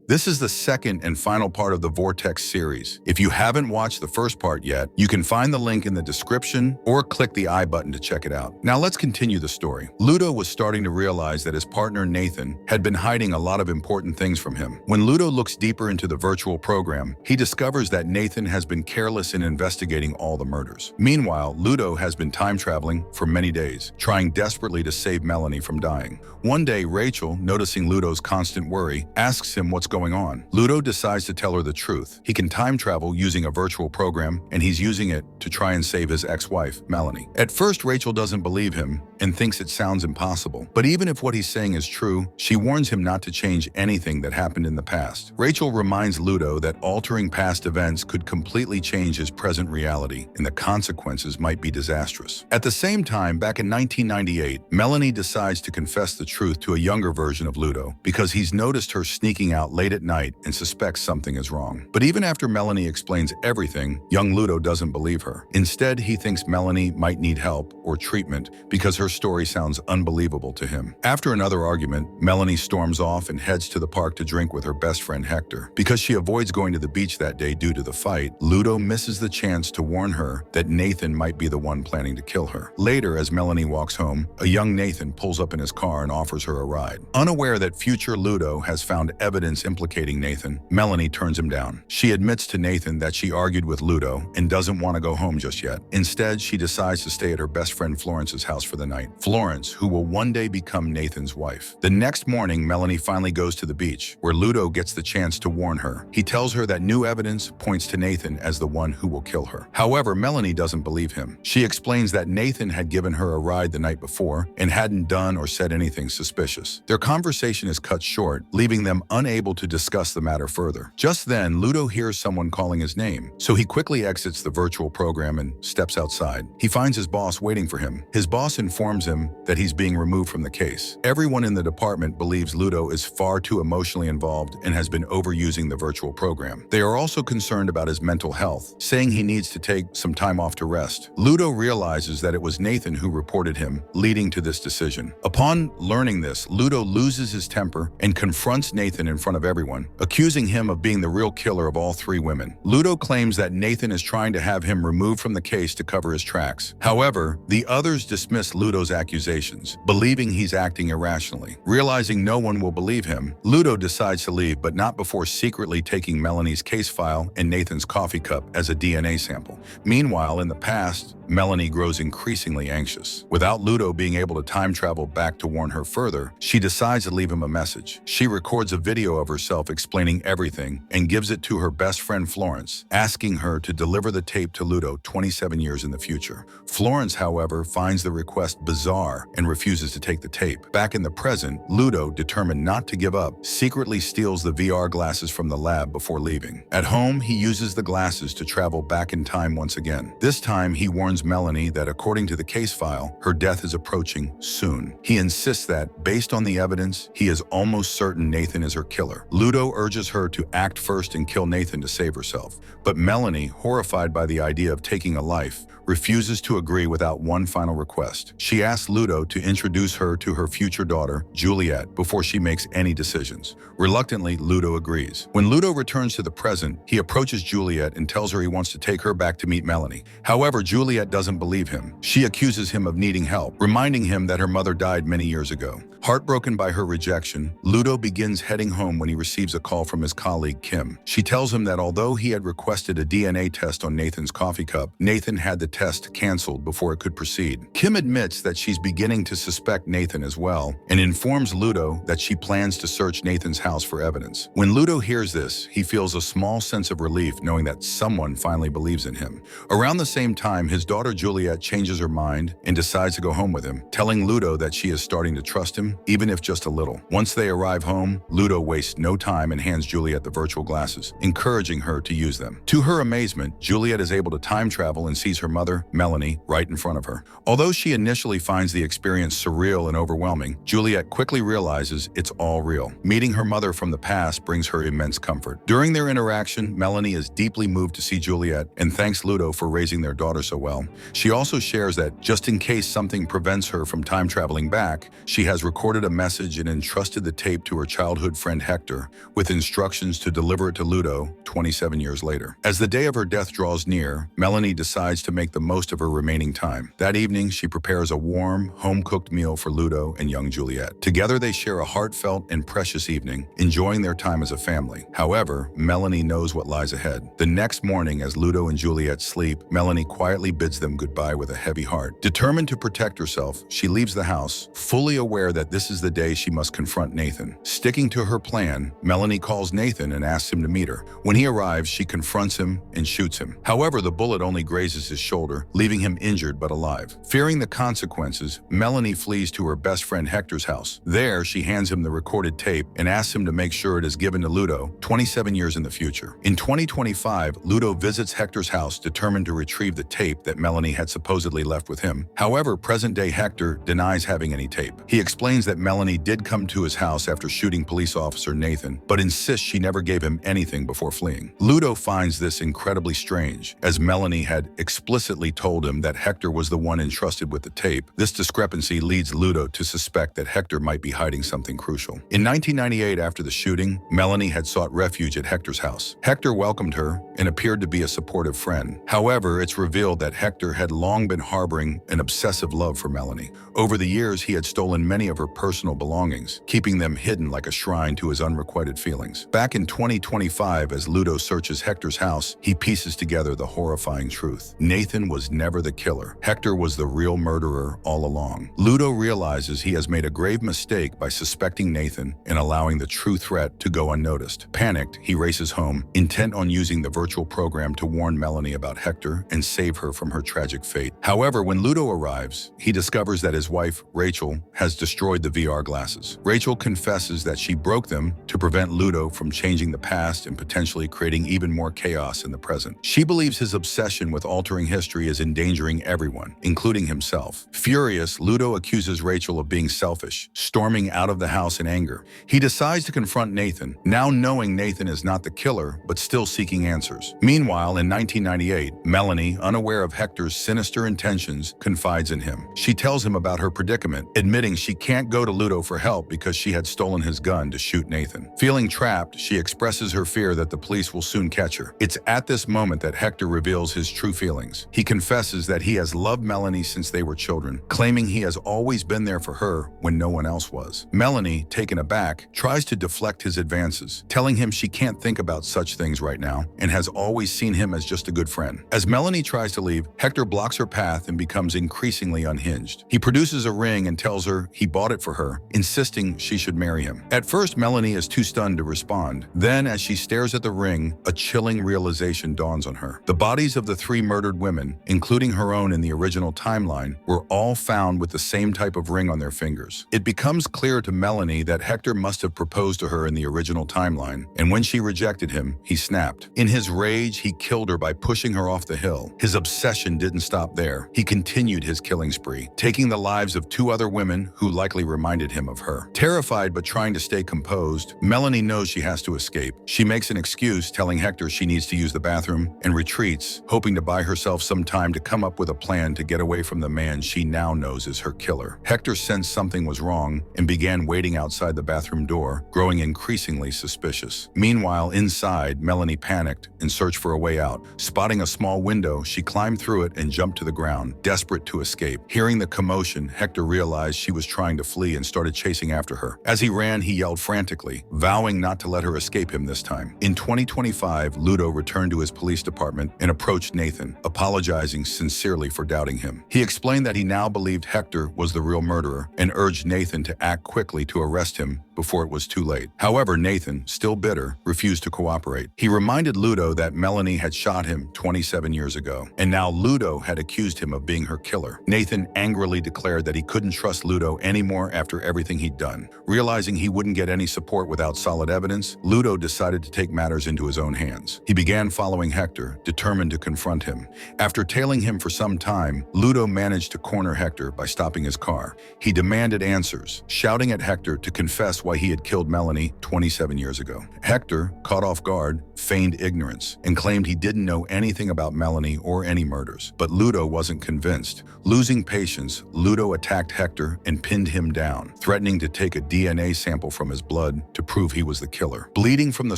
This is the second and final part of the Vortex series. If you haven't watched the first part yet, you can find the link in the description or click the I button to check it out. Now let's continue the story. Ludo was starting to realize that his partner Nathan had been hiding a lot of important things from him. When Ludo looks deeper into the virtual program, he discovers that Nathan has been careless in investigating all the murders. Meanwhile, Ludo has been time traveling for many days, trying desperately to save Melanie from dying. One day, Rachel, noticing Ludo's constant worry, asks him what's going on. Ludo decides to tell her the truth. He can time travel using a virtual program, and he's using it to try and save his ex-wife, Melanie. At first, Rachel doesn't believe him and thinks it sounds impossible. But even if what he's saying is true, she warns him not to change anything that happened in the past. Rachel reminds Ludo that altering past events could completely change his present reality, and the consequences might be disastrous. At the same time, back in 1998, Melanie decides to confess the truth to a younger version of Ludo because he's noticed her sneaking out late at night and suspects something is wrong. But even after Melanie explains everything, young Ludo doesn't believe her. Instead, he thinks Melanie might need help or treatment because her story sounds unbelievable to him. After another argument, Melanie storms off and heads to the park to drink with her best friend Hector. Because she avoids going to the beach that day due to the fight, Ludo misses the chance to warn her that Nathan might be the one planning to kill her. Later, as Melanie walks home, a young Nathan pulls up in his car and offers her a ride. Unaware that future Ludo has found evidence implicating Nathan, Melanie turns him down. She admits to Nathan that she argued with Ludo and doesn't want to go home just yet. Instead, she decides to stay at her best friend Florence's house for the night. Florence, who will one day become Nathan's wife. The next morning, Melanie finally goes to the beach, where Ludo gets the chance to warn her. He tells her that new evidence points to Nathan as the one who will kill her. However, Melanie doesn't believe him. She explains that Nathan had given her a ride the night before and hadn't done or said anything suspicious. Their conversation is cut short, leaving them unable to discuss the matter further. Just then, Ludo hears someone calling his name, so he quickly exits the virtual program and steps outside. He finds his boss waiting for him. His boss informs him that he's being removed from the case. Everyone in the department believes Ludo is far too emotionally involved and has been overusing the virtual program. They are also concerned about his mental health, saying he needs to take some time off to rest. Ludo realizes that it was Nathan who reported him, leading to this decision. Upon learning this, Ludo loses his temper and confronts Nathan in front of everyone, accusing him of being the real killer of all three women. Ludo claims that Nathan is trying to have him removed from the case to cover his tracks. However, the others dismiss Ludo's accusations, believing he's acting irrationally. Realizing no one will believe him, Ludo decides to leave, but not before secretly taking Melanie's case file and Nathan's coffee cup as a DNA sample. Meanwhile, in the past, Melanie grows increasingly anxious. Without Ludo being able to time travel back to warn her further, she decides to leave him a message. She records a video of herself explaining everything and gives it to her best friend Florence, asking her to deliver the tape to Ludo 27 years in the future. Florence, however, finds the request bizarre and refuses to take the tape. Back in the present, Ludo, determined not to give up, secretly steals the VR glasses from the lab before leaving. At home, he uses the glasses to travel back in time once again. This time, he warns Melanie that according to the case file, her death is approaching soon. He insists that, based on the evidence, he is almost certain Nathan is her killer. Ludo urges her to act first and kill Nathan to save herself. But Melanie, horrified by the idea of taking a life, refuses to agree without one final request. She asks Ludo to introduce her to her future daughter, Juliet, before she makes any decisions. Reluctantly, Ludo agrees. When Ludo returns to the present, he approaches Juliet and tells her he wants to take her back to meet Melanie. However, Juliet doesn't believe him. She accuses him of needing help, reminding him that her mother died many years ago. Heartbroken by her rejection, Ludo begins heading home when he receives a call from his colleague, Kim. She tells him that although he had requested a DNA test on Nathan's coffee cup, Nathan had the test canceled before it could proceed. Kim admits that she's beginning to suspect Nathan as well and informs Ludo that she plans to search Nathan's house for evidence. When Ludo hears this, he feels a small sense of relief knowing that someone finally believes in him. Around the same time, his daughter Juliet changes her mind and decides to go home with him, telling Ludo that she is starting to trust him, even if just a little. Once they arrive home, Ludo wastes no time and hands Juliet the virtual glasses, encouraging her to use them. To her amazement, Juliet is able to time travel and sees her mother, Melanie, right in front of her. Although she initially finds the experience surreal and overwhelming, Juliet quickly realizes it's all real. Meeting her mother from the past brings her immense comfort. During their interaction, Melanie is deeply moved to see Juliet and thanks Ludo for raising their daughter so well. She also shares that, just in case something prevents her from time traveling back, she has recorded recorded a message and entrusted the tape to her childhood friend Hector, with instructions to deliver it to Ludo 27 years later. As the day of her death draws near, Melanie decides to make the most of her remaining time. That evening, she prepares a warm, home-cooked meal for Ludo and young Juliet. Together, they share a heartfelt and precious evening, enjoying their time as a family. However, Melanie knows what lies ahead. The next morning, as Ludo and Juliet sleep, Melanie quietly bids them goodbye with a heavy heart. Determined to protect herself, she leaves the house, fully aware that this is the day she must confront Nathan. Sticking to her plan, Melanie calls Nathan and asks him to meet her. When he arrives, she confronts him and shoots him. However, the bullet only grazes his shoulder, leaving him injured but alive. Fearing the consequences, Melanie flees to her best friend Hector's house. There, she hands him the recorded tape and asks him to make sure it is given to Ludo 27 years in the future. In 2025, Ludo visits Hector's house, determined to retrieve the tape that Melanie had supposedly left with him. However, present-day Hector denies having any tape. He explains that Melanie did come to his house after shooting police officer Nathan, but insists she never gave him anything before fleeing. Ludo finds this incredibly strange, as Melanie had explicitly told him that Hector was the one entrusted with the tape. This discrepancy leads Ludo to suspect that Hector might be hiding something crucial. In 1998, after the shooting, Melanie had sought refuge at Hector's house. Hector welcomed her and appeared to be a supportive friend. However, it's revealed that Hector had long been harboring an obsessive love for Melanie. Over the years, he had stolen many of her personal belongings, keeping them hidden like a shrine to his unrequited feelings. Back in 2025, as Ludo searches Hector's house, he pieces together the horrifying truth. Nathan was never the killer. Hector was the real murderer all along. Ludo realizes he has made a grave mistake by suspecting Nathan and allowing the true threat to go unnoticed. Panicked, he races home, intent on using the virtual program to warn Melanie about Hector and save her from her tragic fate. However, when Ludo arrives, he discovers that his wife, Rachel, has destroyed the VR glasses. Rachel confesses that she broke them to prevent Ludo from changing the past and potentially creating even more chaos in the present. She believes his obsession with altering history is endangering everyone, including himself. Furious, Ludo accuses Rachel of being selfish, storming out of the house in anger. He decides to confront Nathan, now knowing Nathan is not the killer, but still seeking answers. Meanwhile, in 1998, Melanie, unaware of Hector's sinister intentions, confides in him. She tells him about her predicament, admitting she can't go to Ludo for help because she had stolen his gun to shoot Nathan. Feeling trapped, she expresses her fear that the police will soon catch her. It's at this moment that Hector reveals his true feelings. He confesses that he has loved Melanie since they were children, claiming he has always been there for her when no one else was. Melanie, taken aback, tries to deflect his advances, telling him she can't think about such things right now and has always seen him as just a good friend. As Melanie tries to leave, Hector blocks her path and becomes increasingly unhinged. He produces a ring and tells her he bought it for her, insisting she should marry him. At first, Melanie is too stunned to respond. Then, as she stares at the ring, a chilling realization dawns on her. The bodies of the 3 murdered women, including her own in the original timeline, were all found with the same type of ring on their fingers. It becomes clear to Melanie that Hector must have proposed to her in the original timeline, and when she rejected him, he snapped. In his rage, he killed her by pushing her off the hill. His obsession didn't stop there. He continued his killing spree, taking the lives of 2 other women who likely reminded him of her. Terrified but trying to stay composed, Melanie knows she has to escape. She makes an excuse, telling Hector she needs to use the bathroom, and retreats, hoping to buy herself some time to come up with a plan to get away from the man she now knows is her killer. Hector sensed something was wrong and began waiting outside the bathroom door, growing increasingly suspicious. Meanwhile, inside, Melanie panicked and searched for a way out. Spotting a small window, she climbed through it and jumped to the ground, desperate to escape. Hearing the commotion, Hector realized she was trying to flee and started chasing after her. As he ran, he yelled frantically, vowing not to let her escape him this time. In 2025, Ludo returned to his police department and approached Nathan, apologizing sincerely for doubting him. He explained that he now believed Hector was the real murderer and urged Nathan to act quickly to arrest him before it was too late. However, Nathan, still bitter, refused to cooperate. He reminded Ludo that Melanie had shot him 27 years ago, and now Ludo had accused him of being her killer. Nathan angrily declared that he couldn't trust Ludo anymore after everything he'd done. Realizing he wouldn't get any support without solid evidence, Ludo decided to take matters into his own hands. He began following Hector, determined to confront him. After tailing him for some time, Ludo managed to corner Hector by stopping his car. He demanded answers, shouting at Hector to confess why he had killed Melanie 27 years ago. Hector, caught off guard, feigned ignorance and claimed he didn't know anything about Melanie or any murders. But Ludo wasn't convinced. Losing patience, Ludo attacked Hector and pinned him down, threatening to take a DNA sample from his blood to prove he was the killer. Bleeding from the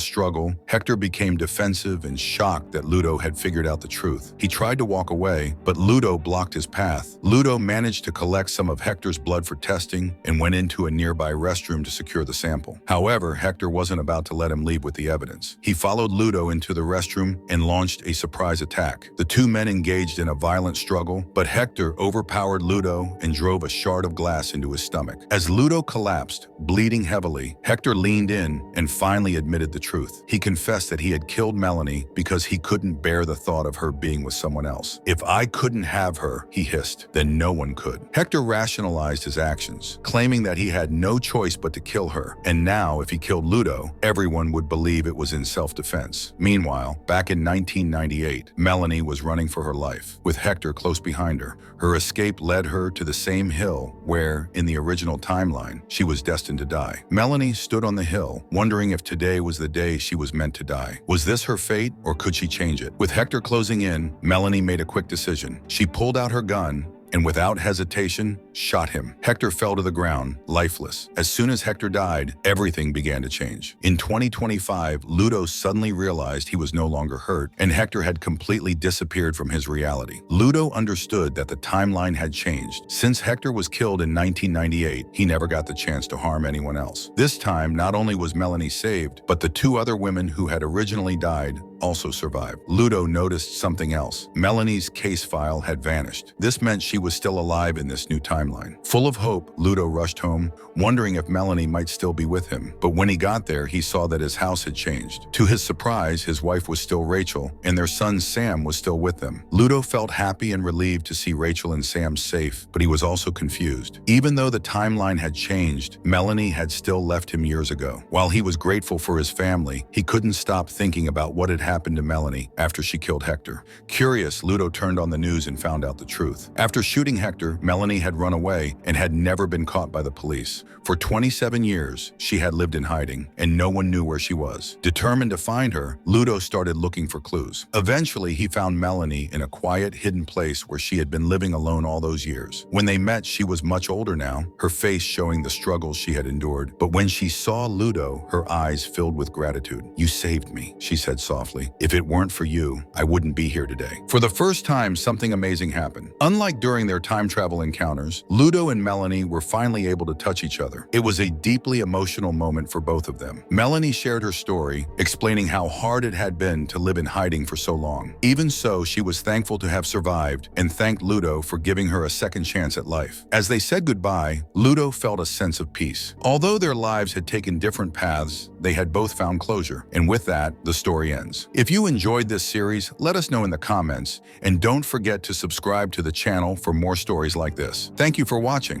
struggle, Hector became defensive and shocked that Ludo had figured out the truth. He tried to walk away, but Ludo blocked his path. Ludo managed to collect some of Hector's blood for testing and went into a nearby restroom to secure the sample. However, Hector wasn't about to let him leave with the evidence. He followed Ludo into the restroom and launched a surprise attack. The two men engaged in a violent struggle, but Hector overpowered Ludo and drove a shard of glass into his stomach. As Ludo collapsed, bleeding heavily, Hector leaned in and finally admitted the truth. He confessed that he had killed Melanie because he couldn't bear the thought of her being with someone else. "If I couldn't have her," he hissed, "then no one could." Hector rationalized his actions, claiming that he had no choice but to kill her, and now if he killed Ludo, everyone would believe it was in self-defense. Meanwhile, back in 1998, Melanie was running for her life, with Hector close behind her. Her escape led her to the same hill where, in the original timeline, she was destined to die. Melanie stood on the hill, wondering if today was the day she was meant to die. Was this her fate, or could she change it? With Hector closing in, Melanie made a quick decision. She pulled out her gun and without hesitation, shot him. Hector fell to the ground, lifeless. As soon as Hector died, everything began to change. In 2025, Ludo suddenly realized he was no longer hurt, and Hector had completely disappeared from his reality. Ludo understood that the timeline had changed. Since Hector was killed in 1998, he never got the chance to harm anyone else. This time, not only was Melanie saved, but the two other women who had originally died also survived. Ludo noticed something else. Melanie's case file had vanished. This meant she was still alive in this new timeline. Full of hope, Ludo rushed home, wondering if Melanie might still be with him. But when he got there, he saw that his house had changed. To his surprise, his wife was still Rachel, and their son Sam was still with them. Ludo felt happy and relieved to see Rachel and Sam safe, but he was also confused. Even though the timeline had changed, Melanie had still left him years ago. While he was grateful for his family, he couldn't stop thinking about what had happened to Melanie after she killed Hector. Curious, Ludo turned on the news and found out the truth. After shooting Hector, Melanie had run away and had never been caught by the police. For 27 years, she had lived in hiding, and no one knew where she was. Determined to find her, Ludo started looking for clues. Eventually, he found Melanie in a quiet, hidden place where she had been living alone all those years. When they met, she was much older now, her face showing the struggles she had endured. But when she saw Ludo, her eyes filled with gratitude. "You saved me," she said softly. "If it weren't for you, I wouldn't be here today." For the first time, something amazing happened. Unlike during their time travel encounters, Ludo and Melanie were finally able to touch each other. It was a deeply emotional moment for both of them. Melanie shared her story, explaining how hard it had been to live in hiding for so long. Even so, she was thankful to have survived and thanked Ludo for giving her a second chance at life. As they said goodbye, Ludo felt a sense of peace. Although their lives had taken different paths, they had both found closure. And with that, the story ends. If you enjoyed this series, let us know in the comments, and don't forget to subscribe to the channel for more stories like this. Thank you for watching.